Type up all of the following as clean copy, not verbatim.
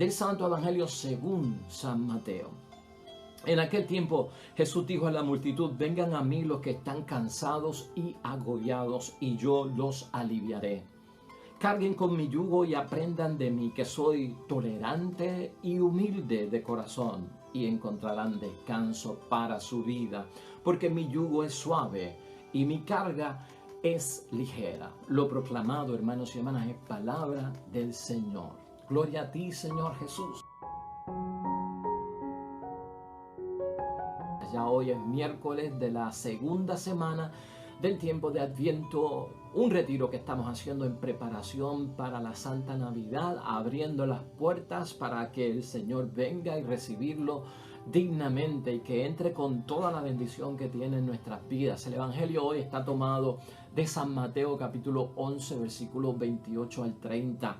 del Santo Evangelio según San Mateo. En aquel tiempo Jesús dijo a la multitud: vengan a mí los que están cansados y agobiados, y yo los aliviaré. Carguen con mi yugo y aprendan de mí, que soy tolerante y humilde de corazón, y encontrarán descanso para su vida, porque mi yugo es suave y mi carga es ligera. Lo proclamado, hermanos y hermanas, es palabra del Señor. Gloria a ti, Señor Jesús. Ya hoy es miércoles de la segunda semana del tiempo de Adviento, un retiro que estamos haciendo en preparación para la Santa Navidad, abriendo las puertas para que el Señor venga y recibirlo dignamente y que entre con toda la bendición que tiene en nuestras vidas. El Evangelio hoy está tomado de San Mateo capítulo 11, versículos 28 al 30.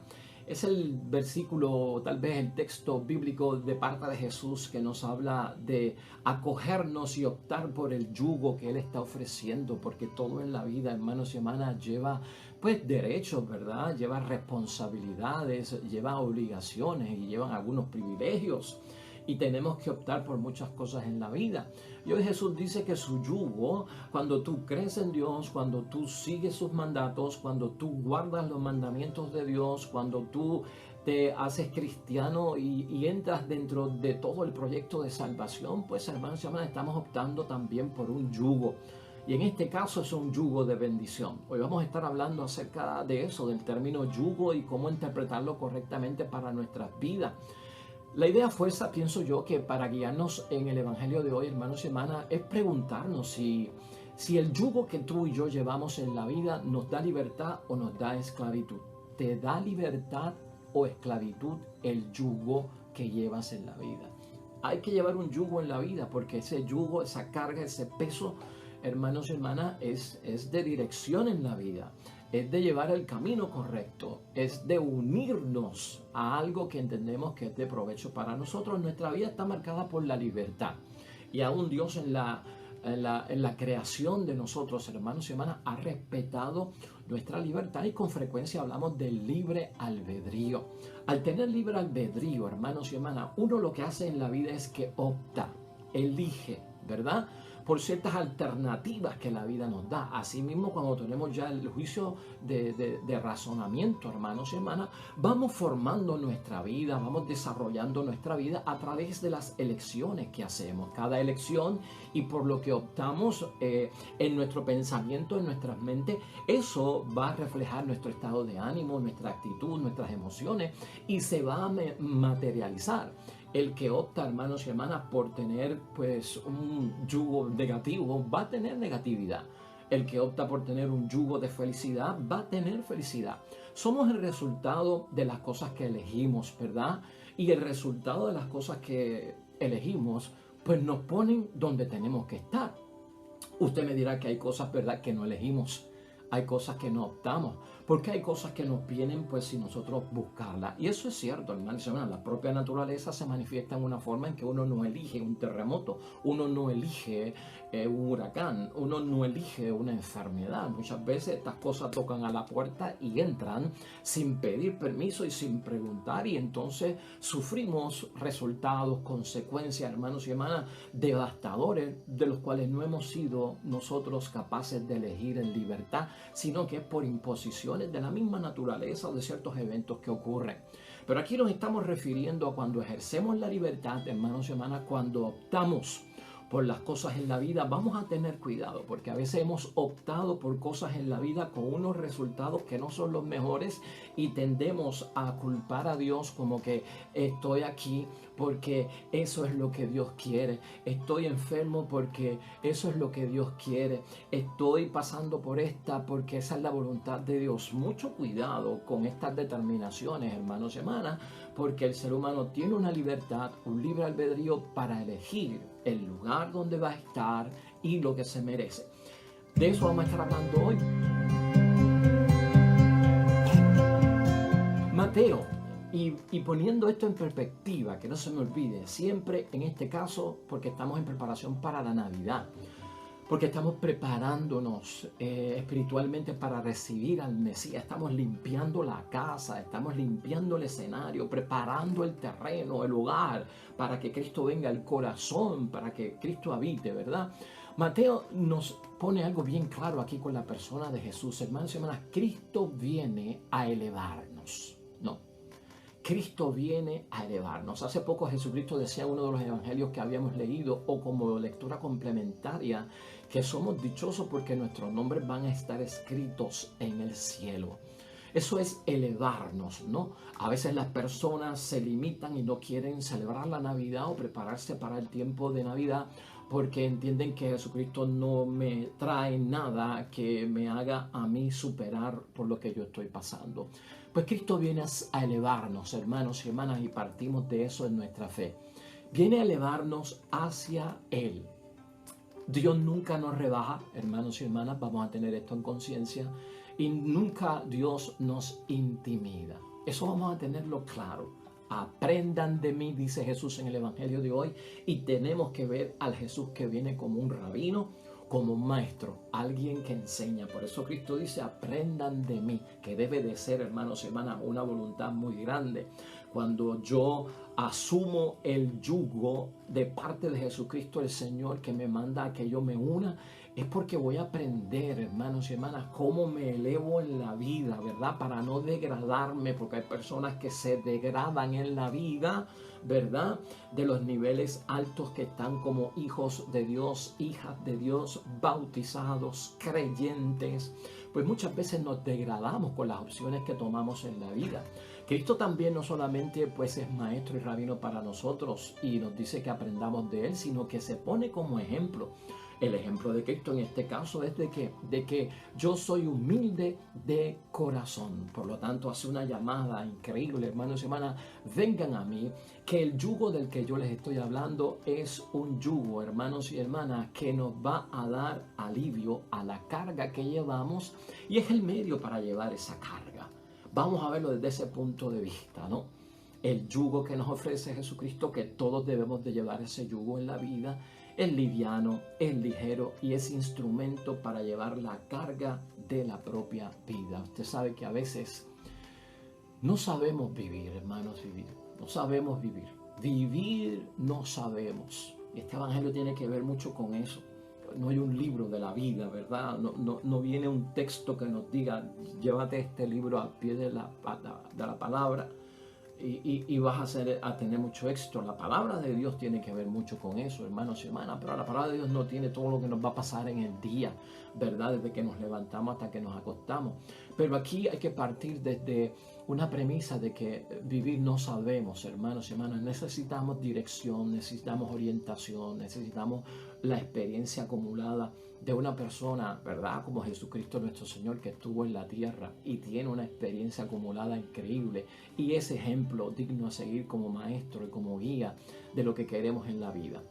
Es el versículo, tal vez el texto bíblico de parte de Jesús que nos habla de acogernos y optar por el yugo que Él está ofreciendo, porque todo en la vida, hermanos y hermanas, lleva pues derechos, ¿verdad? Lleva responsabilidades, lleva obligaciones y llevan algunos privilegios. Y tenemos que optar por muchas cosas en la vida. Y hoy Jesús dice que su yugo, cuando tú crees en Dios, cuando tú sigues sus mandatos, cuando tú guardas los mandamientos de Dios, cuando tú te haces cristiano y entras dentro de todo el proyecto de salvación, pues hermanos y hermanas, estamos optando también por un yugo. Y en este caso es un yugo de bendición. Hoy vamos a estar hablando acerca de eso, del término yugo y cómo interpretarlo correctamente para nuestras vidas. La idea fue esa, pienso yo, que para guiarnos en el Evangelio de hoy, hermanos y hermanas, es preguntarnos si el yugo que tú y yo llevamos en la vida nos da libertad o nos da esclavitud. ¿Te da libertad o esclavitud el yugo que llevas en la vida? Hay que llevar un yugo en la vida porque ese yugo, esa carga, ese peso, hermanos y hermanas, es de dirección en la vida. Es de llevar el camino correcto, es de unirnos a algo que entendemos que es de provecho para nosotros. Nuestra vida está marcada por la libertad y aún Dios en la creación de nosotros, hermanos y hermanas, ha respetado nuestra libertad y con frecuencia hablamos del libre albedrío. Al tener libre albedrío, hermanos y hermanas, uno lo que hace en la vida es que opta, elige, ¿verdad?, por ciertas alternativas que la vida nos da. Asimismo, cuando tenemos ya el juicio de razonamiento, hermanos y hermanas, vamos formando nuestra vida, vamos desarrollando nuestra vida a través de las elecciones que hacemos. Cada elección y por lo que optamos en nuestro pensamiento, en nuestras mentes, eso va a reflejar nuestro estado de ánimo, nuestra actitud, nuestras emociones y se va a materializar. El que opta, hermanos y hermanas, por tener pues un yugo negativo, va a tener negatividad. El que opta por tener un yugo de felicidad, va a tener felicidad. Somos el resultado de las cosas que elegimos, ¿verdad? Y el resultado de las cosas que elegimos, pues nos ponen donde tenemos que estar. Usted me dirá que hay cosas, ¿verdad?, que no elegimos. Hay cosas que no optamos, porque hay cosas que nos vienen pues sin nosotros buscarlas. Y eso es cierto, hermanos y hermanas. La propia naturaleza se manifiesta en una forma en que uno no elige un terremoto, uno no elige un huracán, uno no elige una enfermedad. Muchas veces estas cosas tocan a la puerta y entran sin pedir permiso y sin preguntar, y entonces sufrimos resultados, consecuencias, hermanos y hermanas, devastadores, de los cuales no hemos sido nosotros capaces de elegir en libertad, sino que es por imposiciones de la misma naturaleza o de ciertos eventos que ocurren. Pero aquí nos estamos refiriendo a cuando ejercemos la libertad, hermanos y hermanas, cuando optamos por las cosas en la vida. Vamos a tener cuidado porque a veces hemos optado por cosas en la vida con unos resultados que no son los mejores y tendemos a culpar a Dios como que estoy aquí porque eso es lo que Dios quiere, estoy enfermo porque eso es lo que Dios quiere, estoy pasando por esta porque esa es la voluntad de Dios. Mucho cuidado con estas determinaciones, hermanos y hermanas, porque el ser humano tiene una libertad, un libre albedrío para elegir el lugar donde va a estar y lo que se merece. De eso vamos a estar hablando hoy. Mateo, y poniendo esto en perspectiva, que no se me olvide, siempre en este caso, porque estamos en preparación para la Navidad. porque estamos preparándonos espiritualmente para recibir al Mesías. Estamos limpiando la casa, estamos limpiando el escenario, preparando el terreno, el hogar, para que Cristo venga al corazón, para que Cristo habite, ¿verdad? Mateo nos pone algo bien claro aquí con la persona de Jesús. Hermanos y hermanas, Cristo viene a elevarnos, ¿no? Cristo viene a elevarnos. Hace poco Jesucristo decía en uno de los evangelios que habíamos leído, o como lectura complementaria, que somos dichosos porque nuestros nombres van a estar escritos en el cielo. Eso es elevarnos, ¿no? A veces las personas se limitan y no quieren celebrar la Navidad o prepararse para el tiempo de Navidad porque entienden que Jesucristo no me trae nada que me haga a mí superar por lo que yo estoy pasando. Pues Cristo viene a elevarnos, hermanos y hermanas, y partimos de eso en nuestra fe. Viene a elevarnos hacia Él. Dios nunca nos rebaja, hermanos y hermanas, vamos a tener esto en conciencia, y nunca Dios nos intimida. Eso vamos a tenerlo claro. Aprendan de mí, dice Jesús en el Evangelio de hoy, y tenemos que ver al Jesús que viene como un rabino, como un maestro, alguien que enseña. Por eso Cristo dice, aprendan de mí, que debe de ser, hermanos y hermanas, una voluntad muy grande. Cuando yo asumo el yugo de parte de Jesucristo el Señor que me manda a que yo me una, es porque voy a aprender, hermanos y hermanas, cómo me elevo en la vida, ¿verdad? Para no degradarme, porque hay personas que se degradan en la vida, ¿verdad? De los niveles altos que están como hijos de Dios, hijas de Dios, bautizados, creyentes. Pues muchas veces nos degradamos con las opciones que tomamos en la vida. Cristo también no solamente pues es maestro y rabino para nosotros y nos dice que aprendamos de él, sino que se pone como ejemplo. El ejemplo de Cristo en este caso es de que yo soy humilde de corazón. Por lo tanto, hace una llamada increíble, hermanos y hermanas, vengan a mí, que el yugo del que yo les estoy hablando es un yugo, hermanos y hermanas, que nos va a dar alivio a la carga que llevamos y es el medio para llevar esa carga. Vamos a verlo desde ese punto de vista, ¿no? El yugo que nos ofrece Jesucristo, que todos debemos de llevar ese yugo en la vida, es liviano, es ligero y es instrumento para llevar la carga de la propia vida. Usted sabe que a veces no sabemos vivir, hermanos, vivir. No sabemos vivir. Vivir no sabemos. Este evangelio tiene que ver mucho con eso. No hay un libro de la vida, ¿verdad? No viene un texto que nos diga, llévate este libro al pie de la palabra y vas a tener mucho éxito. La palabra de Dios tiene que ver mucho con eso, hermanos y hermanas, pero la palabra de Dios no tiene todo lo que nos va a pasar en el día, ¿verdad? Desde que nos levantamos hasta que nos acostamos. Pero aquí hay que partir desde una premisa de que vivir no sabemos, hermanos y hermanas. Necesitamos dirección, necesitamos orientación, necesitamos la experiencia acumulada de una persona, ¿verdad? Como Jesucristo nuestro Señor, que estuvo en la tierra y tiene una experiencia acumulada increíble y ese ejemplo digno a seguir como maestro y como guía de lo que queremos en la vida.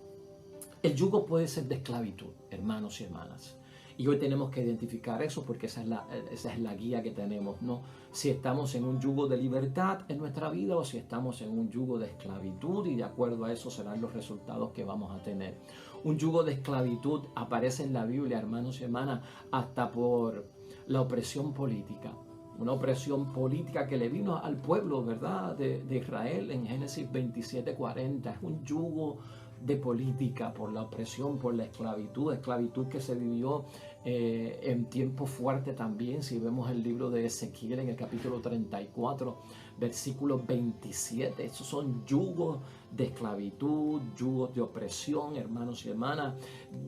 El yugo puede ser de esclavitud, hermanos y hermanas. Y hoy tenemos que identificar eso porque esa es la guía que tenemos, ¿no? Si estamos en un yugo de libertad en nuestra vida o si estamos en un yugo de esclavitud, y de acuerdo a eso serán los resultados que vamos a tener. Un yugo de esclavitud aparece en la Biblia, hermanos y hermanas, hasta por la opresión política. Una opresión política que le vino al pueblo, ¿verdad?, de Israel en Génesis 27:40. Es un yugo de política por la opresión, por la esclavitud que se vivió en tiempo fuerte también. Si vemos el libro de Ezequiel en el capítulo 34, versículo 27, esos son yugos de esclavitud, yugos de opresión, hermanos y hermanas,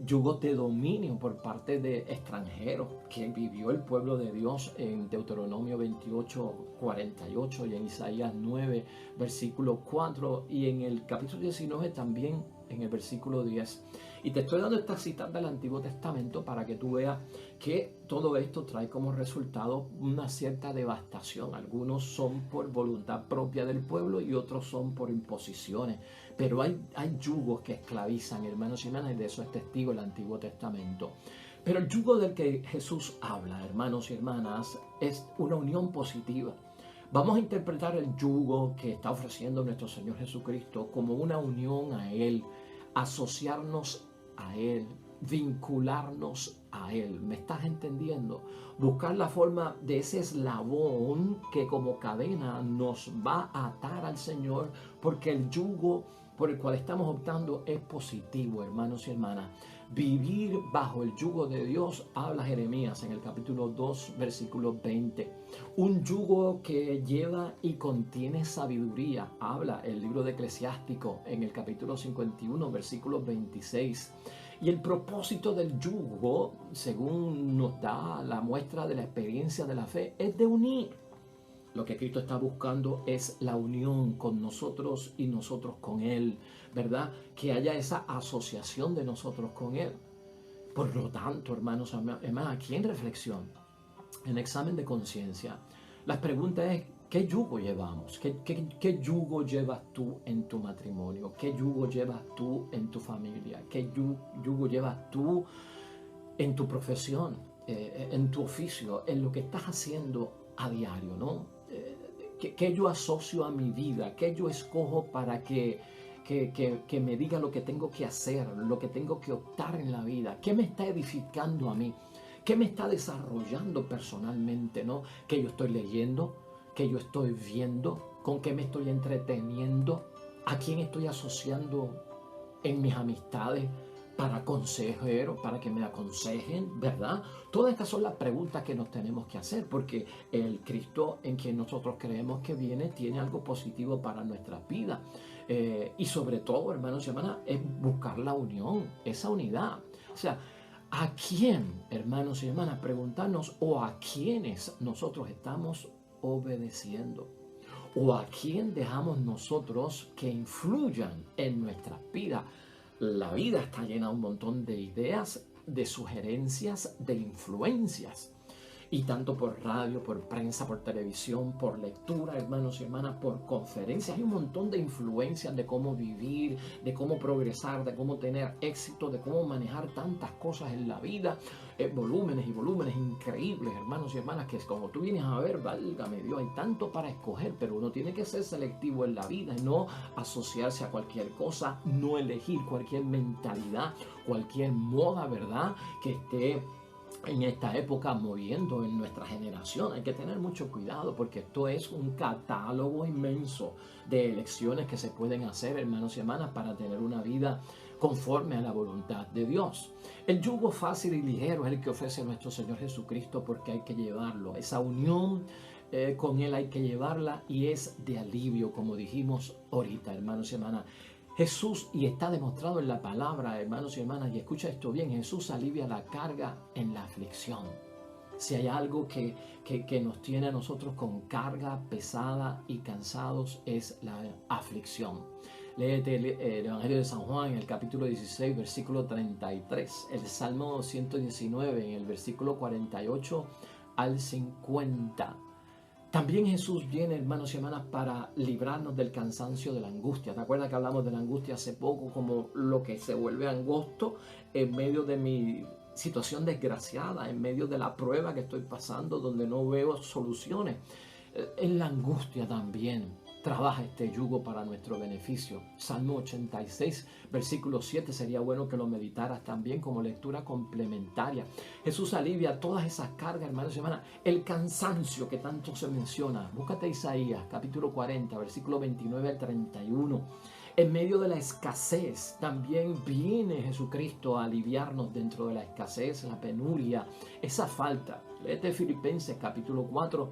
yugos de dominio por parte de extranjeros que vivió el pueblo de Dios en Deuteronomio 28:48 y en Isaías 9, versículo 4, y en el capítulo 19 también en el versículo 10. Y te estoy dando estas citas del Antiguo Testamento para que tú veas que todo esto trae como resultado una cierta devastación. Algunos son por voluntad propia del pueblo y otros son por imposiciones. Pero hay yugos que esclavizan, hermanos y hermanas, y de eso es testigo el Antiguo Testamento. Pero el yugo del que Jesús habla, hermanos y hermanas, es una unión positiva. Vamos a interpretar el yugo que está ofreciendo nuestro Señor Jesucristo como una unión a Él, asociarnos a Él, vincularnos a Él. ¿Me estás entendiendo? Buscar la forma de ese eslabón que como cadena nos va a atar al Señor, porque el yugo por el cual estamos optando es positivo, hermanos y hermanas. Vivir bajo el yugo de Dios, habla Jeremías en el capítulo 2, versículo 20. Un yugo que lleva y contiene sabiduría, habla el libro de Eclesiástico en el capítulo 51, versículo 26. Y el propósito del yugo, según nos da la muestra de la experiencia de la fe, es de unir. Lo que Cristo está buscando es la unión con nosotros y nosotros con Él, ¿verdad? Que haya esa asociación de nosotros con Él. Por lo tanto, hermanos, aquí en reflexión, en examen de conciencia, la pregunta es, ¿qué yugo llevamos? ¿Qué yugo llevas tú en tu matrimonio? ¿Qué yugo llevas tú en tu familia? ¿Qué yugo llevas tú en tu profesión, en tu oficio, en lo que estás haciendo a diario, ¿no? ¿Qué yo asocio a mi vida? ¿Qué yo escojo para que me diga lo que tengo que hacer, lo que tengo que optar en la vida? ¿Qué me está edificando a mí? ¿Qué me está desarrollando personalmente, ¿no? ¿Qué yo estoy leyendo? ¿Qué yo estoy viendo? ¿Con qué me estoy entreteniendo? ¿A quién estoy asociando en mis amistades para consejero, para que me aconsejen, ¿verdad? Todas estas son las preguntas que nos tenemos que hacer, porque el Cristo en quien nosotros creemos que viene tiene algo positivo para nuestras vidas. Y sobre todo, hermanos y hermanas, es buscar la unión, esa unidad. O sea, ¿a quién, hermanos y hermanas, preguntarnos o a quiénes nosotros estamos obedeciendo? ¿O a quién dejamos nosotros que influyan en nuestras vidas? La vida está llena de un montón de ideas, de sugerencias, de influencias. Y tanto por radio, por prensa, por televisión, por lectura, hermanos y hermanas, por conferencias. Hay un montón de influencias de cómo vivir, de cómo progresar, de cómo tener éxito, de cómo manejar tantas cosas en la vida. Volúmenes y volúmenes increíbles, hermanos y hermanas, que como tú vienes a ver, válgame Dios, hay tanto para escoger, pero uno tiene que ser selectivo en la vida y no asociarse a cualquier cosa, no elegir cualquier mentalidad, cualquier moda, ¿verdad?, que esté en esta época moviendo en nuestra generación. Hay que tener mucho cuidado porque esto es un catálogo inmenso de elecciones que se pueden hacer, hermanos y hermanas, para tener una vida conforme a la voluntad de Dios. El yugo fácil y ligero es el que ofrece nuestro Señor Jesucristo, porque hay que llevarlo. Esa unión con Él hay que llevarla y es de alivio, como dijimos ahorita, hermanos y hermanas. Jesús, y está demostrado en la palabra, hermanos y hermanas, y escucha esto bien, Jesús alivia la carga en la aflicción. Si hay algo que nos tiene a nosotros con carga pesada y cansados, es la aflicción. Léete el Evangelio de San Juan en el capítulo 16, versículo 33, el Salmo 119 en el versículo 48 al 50. También Jesús viene, hermanos y hermanas, para librarnos del cansancio de la angustia. ¿Te acuerdas que hablamos de la angustia hace poco como lo que se vuelve angosto en medio de mi situación desgraciada, en medio de la prueba que estoy pasando, donde no veo soluciones? En la angustia también trabaja este yugo para nuestro beneficio. Salmo 86, versículo 7, sería bueno que lo meditaras también como lectura complementaria. Jesús alivia todas esas cargas, hermanos y hermanas. El cansancio que tanto se menciona. Búscate Isaías, capítulo 40, versículo 29 al 31. En medio de la escasez también viene Jesucristo a aliviarnos dentro de la escasez, la penuria, esa falta. Léete Filipenses, capítulo 4,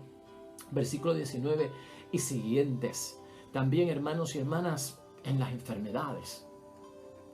versículo 19 y siguientes. También, hermanos y hermanas, en las enfermedades.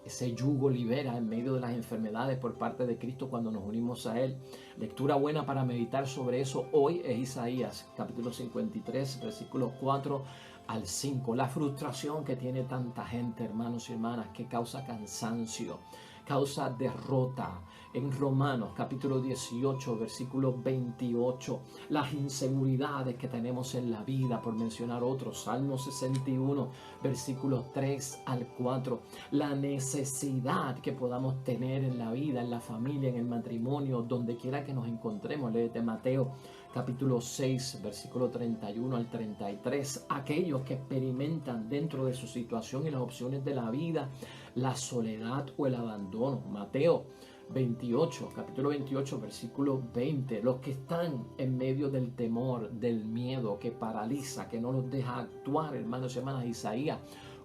Ese yugo libera en medio de las enfermedades por parte de Cristo cuando nos unimos a Él. Lectura buena para meditar sobre eso hoy es Isaías, capítulo 53, versículos 4 al 5. La frustración que tiene tanta gente, hermanos y hermanas, que causa cansancio, causa derrota. En Romanos capítulo 18, versículo 28, las inseguridades que tenemos en la vida, por mencionar otros. Salmo 61, versículos 3 al 4, la necesidad que podamos tener en la vida, en la familia, en el matrimonio, donde quiera que nos encontremos. Léete Mateo capítulo 6, versículo 31 al 33. Aquellos que experimentan dentro de su situación y las opciones de la vida la soledad o el abandono. Mateo 28, capítulo 28, versículo 20. Los que están en medio del temor, del miedo que paraliza, que no los deja actuar, hermanos y hermanas. Isaías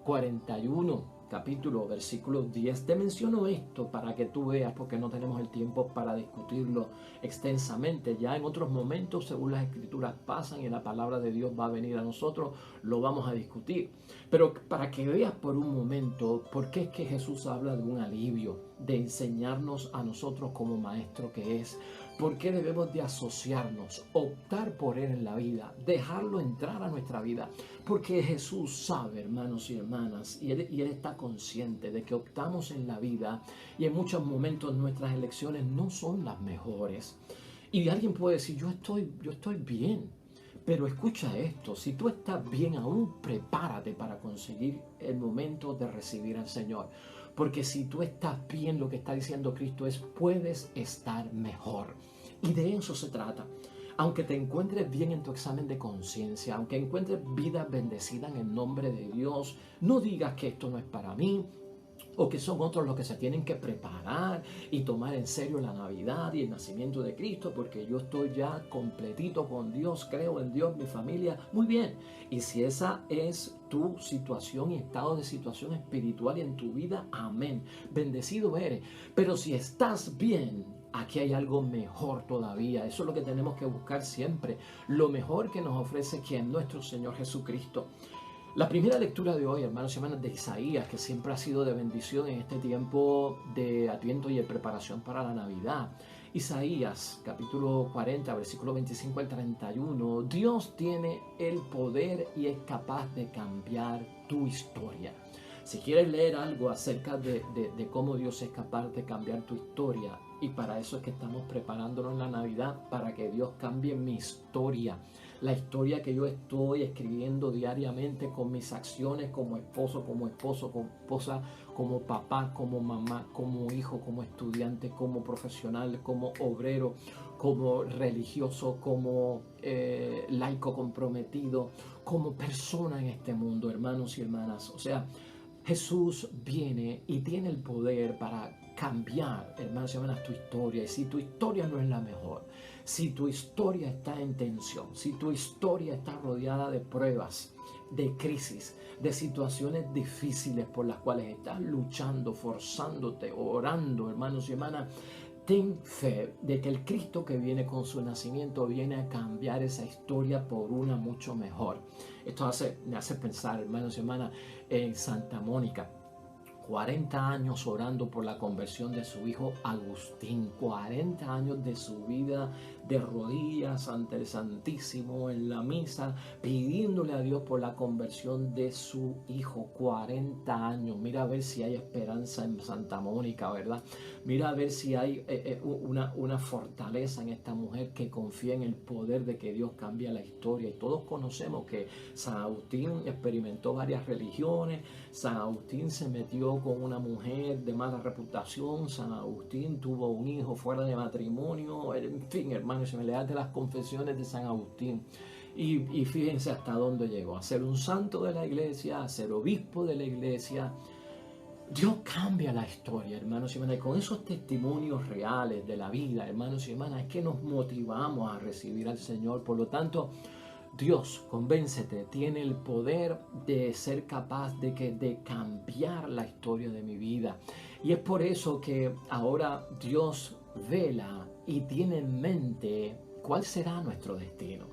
41, capítulo, versículo 10. Te menciono esto para que tú veas, porque no tenemos el tiempo para discutirlo extensamente. Ya en otros momentos, según las escrituras pasan y la palabra de Dios va a venir a nosotros, lo vamos a discutir. Pero para que veas por un momento por qué es que Jesús habla de un alivio, de enseñarnos a nosotros como maestro que es, por qué debemos de asociarnos, optar por Él en la vida, dejarlo entrar a nuestra vida, porque Jesús sabe, hermanos y hermanas, y él está consciente de que optamos en la vida y en muchos momentos nuestras elecciones no son las mejores. Y alguien puede decir, yo estoy bien. Pero escucha esto, si tú estás bien aún, prepárate para conseguir el momento de recibir al Señor. Porque si tú estás bien, lo que está diciendo Cristo es, puedes estar mejor. Y de eso se trata. Aunque te encuentres bien en tu examen de conciencia, aunque encuentres vida bendecida en el nombre de Dios, no digas que esto no es para mí, o que son otros los que se tienen que preparar y tomar en serio la Navidad y el nacimiento de Cristo, porque yo estoy ya completito con Dios, creo en Dios, mi familia, muy bien. Y si esa es tu situación y estado de situación espiritual en tu vida, amén, bendecido eres. Pero si estás bien, aquí hay algo mejor todavía. Eso es lo que tenemos que buscar siempre, lo mejor que nos ofrece quien, nuestro Señor Jesucristo. La primera lectura de hoy, hermanos y hermanas, de Isaías, que siempre ha sido de bendición en este tiempo de Adviento y de preparación para la Navidad. Isaías, capítulo 40, versículo 25 al 31. Dios tiene el poder y es capaz de cambiar tu historia. Si quieres leer algo acerca de cómo Dios es capaz de cambiar tu historia, y para eso es que estamos preparándonos en la Navidad, para que Dios cambie mi historia. La historia que yo estoy escribiendo diariamente con mis acciones como esposo, como esposa, como papá, como mamá, como hijo, como estudiante, como profesional, como obrero, como religioso, como laico comprometido, como persona en este mundo, hermanos y hermanas. O sea, Jesús viene y tiene el poder para cambiar, hermanos y hermanas, tu historia. Y si tu historia no es la mejor, si tu historia está en tensión, si tu historia está rodeada de pruebas, de crisis, de situaciones difíciles por las cuales estás luchando, forzándote, orando, hermanos y hermanas, ten fe de que el Cristo que viene con su nacimiento viene a cambiar esa historia por una mucho mejor. Esto me hace pensar, hermanos y hermanas, en Santa Mónica. 40 años orando por la conversión de su hijo Agustín, 40 años de su vida de rodillas ante el Santísimo en la misa, pidiéndole a Dios por la conversión de su hijo, 40 años. Mira a ver si hay esperanza en Santa Mónica, ¿verdad? Mira a ver si hay una fortaleza en esta mujer que confía en el poder de que Dios cambia la historia. Y todos conocemos que San Agustín experimentó varias religiones, San Agustín se metió con una mujer de mala reputación, San Agustín tuvo un hijo fuera de matrimonio, en fin, hermanos, se me lean de las confesiones de San Agustín. Y fíjense hasta dónde llegó, a ser un santo de la iglesia, a ser obispo de la iglesia. Dios cambia la historia, hermanos y hermanas, y con esos testimonios reales de la vida, hermanos y hermanas, es que nos motivamos a recibir al Señor. Por lo tanto, Dios, convéncete, tiene el poder de ser capaz de cambiar la historia de mi vida. Y es por eso que ahora Dios vela y tiene en mente cuál será nuestro destino.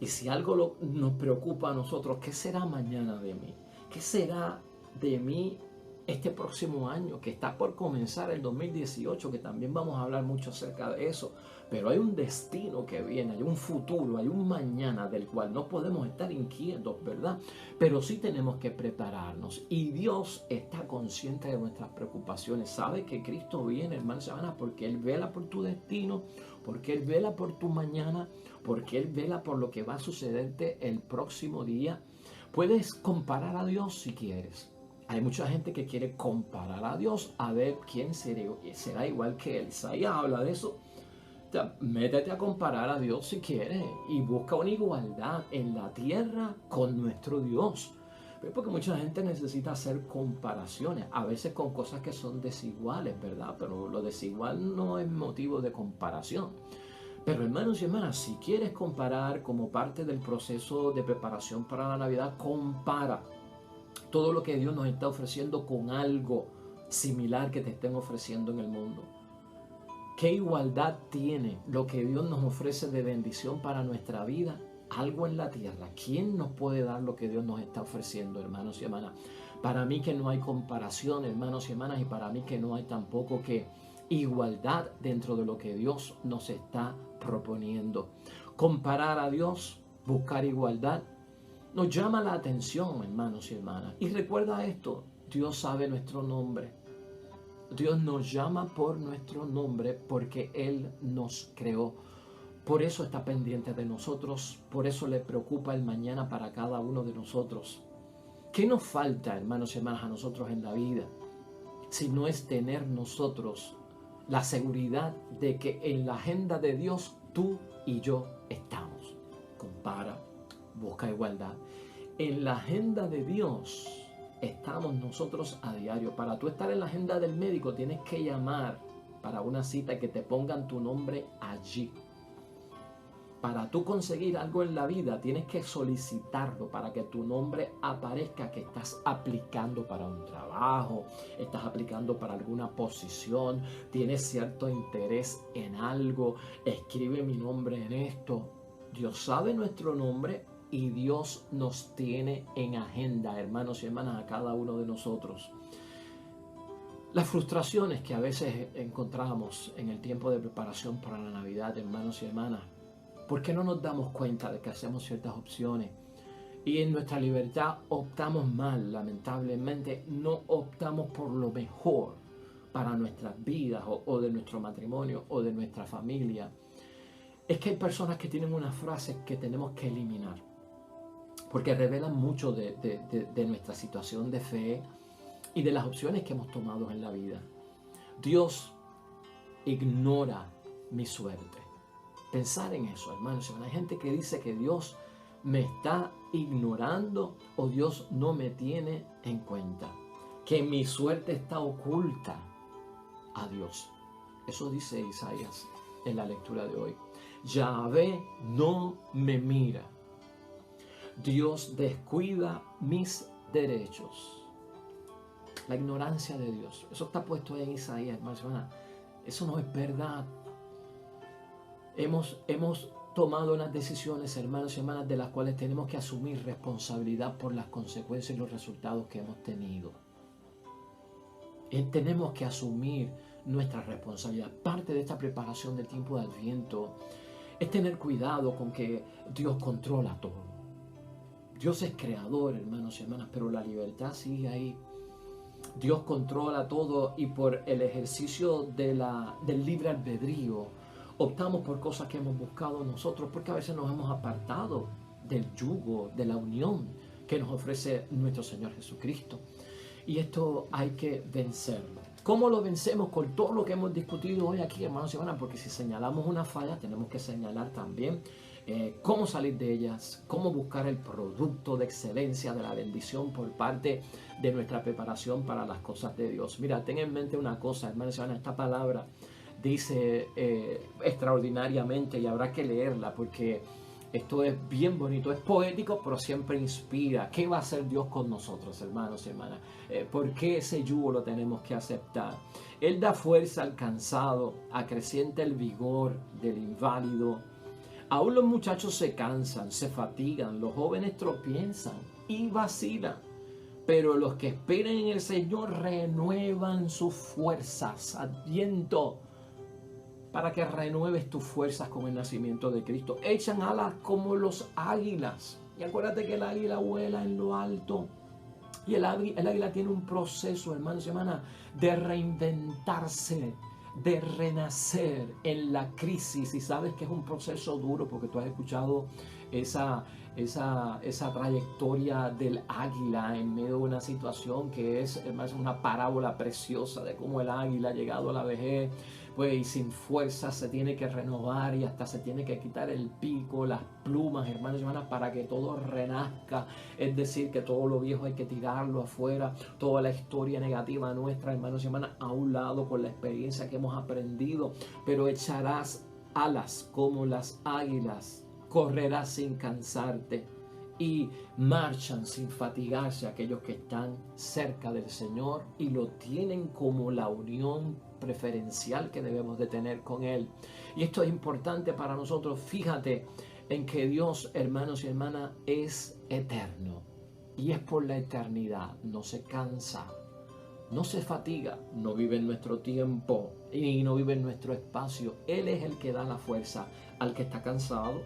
Y si algo nos preocupa a nosotros, ¿qué será mañana de mí? ¿Qué será de mí este próximo año que está por comenzar, el 2018, que también vamos a hablar mucho acerca de eso? Pero hay un destino que viene, hay un futuro, hay un mañana del cual no podemos estar inquietos, ¿verdad? Pero sí tenemos que prepararnos, y Dios está consciente de nuestras preocupaciones. Sabe que Cristo viene, hermanos y hermanas, porque Él vela por tu destino, porque Él vela por tu mañana, porque Él vela por lo que va a sucederte el próximo día. Puedes comparar a Dios si quieres. Hay mucha gente que quiere comparar a Dios a ver quién será igual que Él. Isaías habla de eso. Métete a comparar a Dios si quieres y busca una igualdad en la tierra con nuestro Dios. Porque mucha gente necesita hacer comparaciones, a veces con cosas que son desiguales, ¿verdad? Pero lo desigual no es motivo de comparación. Pero hermanos y hermanas, si quieres comparar como parte del proceso de preparación para la Navidad, compara todo lo que Dios nos está ofreciendo con algo similar que te estén ofreciendo en el mundo. ¿Qué igualdad tiene lo que Dios nos ofrece de bendición para nuestra vida? Algo en la tierra. ¿Quién nos puede dar lo que Dios nos está ofreciendo, hermanos y hermanas? Para mí que no hay comparación, hermanos y hermanas, y para mí que no hay tampoco que igualdad dentro de lo que Dios nos está proponiendo. Comparar a Dios, buscar igualdad, nos llama la atención, hermanos y hermanas. Y recuerda esto, Dios sabe nuestro nombre. Dios nos llama por nuestro nombre porque Él nos creó. Por eso está pendiente de nosotros, por eso le preocupa el mañana para cada uno de nosotros. ¿Qué nos falta, hermanos y hermanas, a nosotros en la vida? Si no es tener nosotros la seguridad de que en la agenda de Dios tú y yo estamos. Compara, busca igualdad. En la agenda de Dios estamos nosotros a diario. Para tú estar en la agenda del médico tienes que llamar para una cita y que te pongan tu nombre allí. Para tú conseguir algo en la vida tienes que solicitarlo para que tu nombre aparezca, que estás aplicando para un trabajo, estás aplicando para alguna posición, tienes cierto interés en algo, escribe mi nombre en esto. Dios sabe nuestro nombre y Dios nos tiene en agenda, hermanos y hermanas, a cada uno de nosotros. Las frustraciones que a veces encontramos en el tiempo de preparación para la Navidad, hermanos y hermanas, ¿por qué no nos damos cuenta de que hacemos ciertas opciones y en nuestra libertad optamos mal? Lamentablemente no optamos por lo mejor para nuestras vidas o de nuestro matrimonio o de nuestra familia. Es que hay personas que tienen unas frases que tenemos que eliminar porque revelan mucho de nuestra situación de fe y de las opciones que hemos tomado en la vida. Dios ignora mi suerte. Pensar en eso, hermanos. Hay gente que dice que Dios me está ignorando o Dios no me tiene en cuenta. Que mi suerte está oculta a Dios. Eso dice Isaías en la lectura de hoy. Yahvé no me mira. Dios descuida mis derechos. La ignorancia de Dios. Eso está puesto en Isaías, hermanos. Eso no es verdad. Hemos tomado unas decisiones, hermanos y hermanas, de las cuales tenemos que asumir responsabilidad por las consecuencias y los resultados que hemos tenido. Tenemos que asumir nuestra responsabilidad. Parte de esta preparación del tiempo de Adviento es tener cuidado con que Dios controla todo. Dios es creador, hermanos y hermanas, pero la libertad sigue ahí. Dios controla todo y por el ejercicio del libre albedrío optamos por cosas que hemos buscado nosotros porque a veces nos hemos apartado del yugo, de la unión que nos ofrece nuestro Señor Jesucristo. Y esto hay que vencerlo. ¿Cómo lo vencemos? Con todo lo que hemos discutido hoy aquí, hermanos y hermanas, porque si señalamos una falla, tenemos que señalar también cómo salir de ellas, cómo buscar el producto de excelencia de la bendición por parte de nuestra preparación para las cosas de Dios. Mira, ten en mente una cosa, hermanos y hermanas, esta palabra dice extraordinariamente y habrá que leerla porque esto es bien bonito, es poético, pero siempre inspira. ¿Qué va a hacer Dios con nosotros, hermanos y hermanas? ¿Por qué ese yugo lo tenemos que aceptar? Él da fuerza al cansado, acrecienta el vigor del inválido. Aún los muchachos se cansan, se fatigan, los jóvenes tropiezan y vacilan. Pero los que esperan en el Señor renuevan sus fuerzas. Adviento, para que renueves tus fuerzas con el nacimiento de Cristo. Echan alas como los águilas. Y acuérdate que el águila vuela en lo alto. Y el águila tiene un proceso, hermanos y hermanas, de reinventarse, de renacer en la crisis. Y sabes que es un proceso duro porque tú has escuchado esa trayectoria del águila en medio de una situación que es, hermanos, una parábola preciosa de cómo el águila ha llegado a la vejez, pues y sin fuerza se tiene que renovar y hasta se tiene que quitar el pico, las plumas, hermanos y hermanas, para que todo renazca. Es decir, que todo lo viejo hay que tirarlo afuera, toda la historia negativa nuestra, hermanos y hermanas, a un lado con la experiencia que hemos aprendido, pero echarás alas como las águilas, correrás sin cansarte y marchan sin fatigarse aquellos que están cerca del Señor y lo tienen como la unión preferencial que debemos de tener con Él. Y esto es importante para nosotros. Fíjate en que Dios, hermanos y hermanas, es eterno y es por la eternidad. No se cansa, no se fatiga, no vive en nuestro tiempo y no vive en nuestro espacio. Él es el que da la fuerza al que está cansado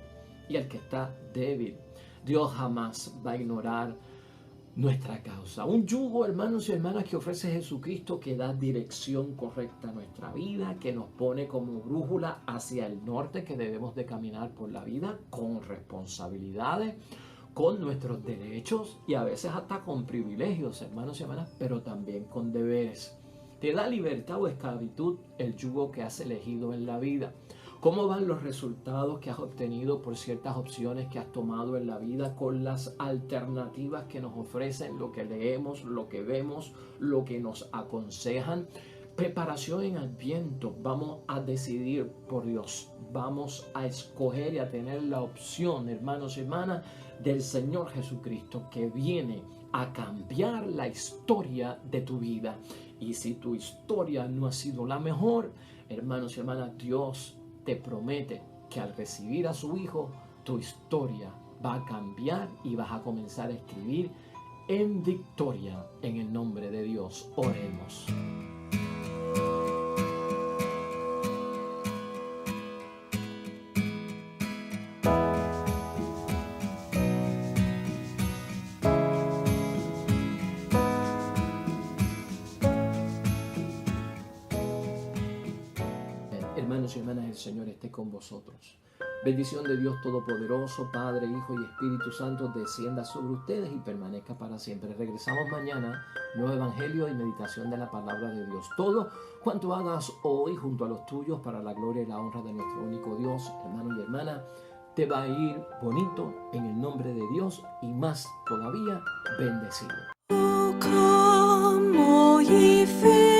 y al que está débil. Dios jamás va a ignorar nuestra causa. Un yugo, hermanos y hermanas, que ofrece Jesucristo, que da dirección correcta a nuestra vida, que nos pone como brújula hacia el norte, que debemos de caminar por la vida con responsabilidades, con nuestros derechos y a veces hasta con privilegios, hermanos y hermanas, pero también con deberes. Te da libertad o esclavitud el yugo que has elegido en la vida. ¿Cómo van los resultados que has obtenido por ciertas opciones que has tomado en la vida con las alternativas que nos ofrecen, lo que leemos, lo que vemos, lo que nos aconsejan? Preparación en Adviento. Vamos a decidir por Dios. Vamos a escoger y a tener la opción, hermanos y hermanas, del Señor Jesucristo, que viene a cambiar la historia de tu vida. Y si tu historia no ha sido la mejor, hermanos y hermanas, Dios te promete que al recibir a su Hijo, tu historia va a cambiar y vas a comenzar a escribir en victoria en el nombre de Dios. Oremos. Hermanos y hermanas, el Señor esté con vosotros. Bendición de Dios Todopoderoso, Padre, Hijo y Espíritu Santo, descienda sobre ustedes y permanezca para siempre. Regresamos mañana, nuevo evangelio y meditación de la palabra de Dios. Todo cuanto hagas hoy junto a los tuyos para la gloria y la honra de nuestro único Dios, hermano y hermana, te va a ir bonito en el nombre de Dios y más todavía bendecido. Oh, come, all ye faithful.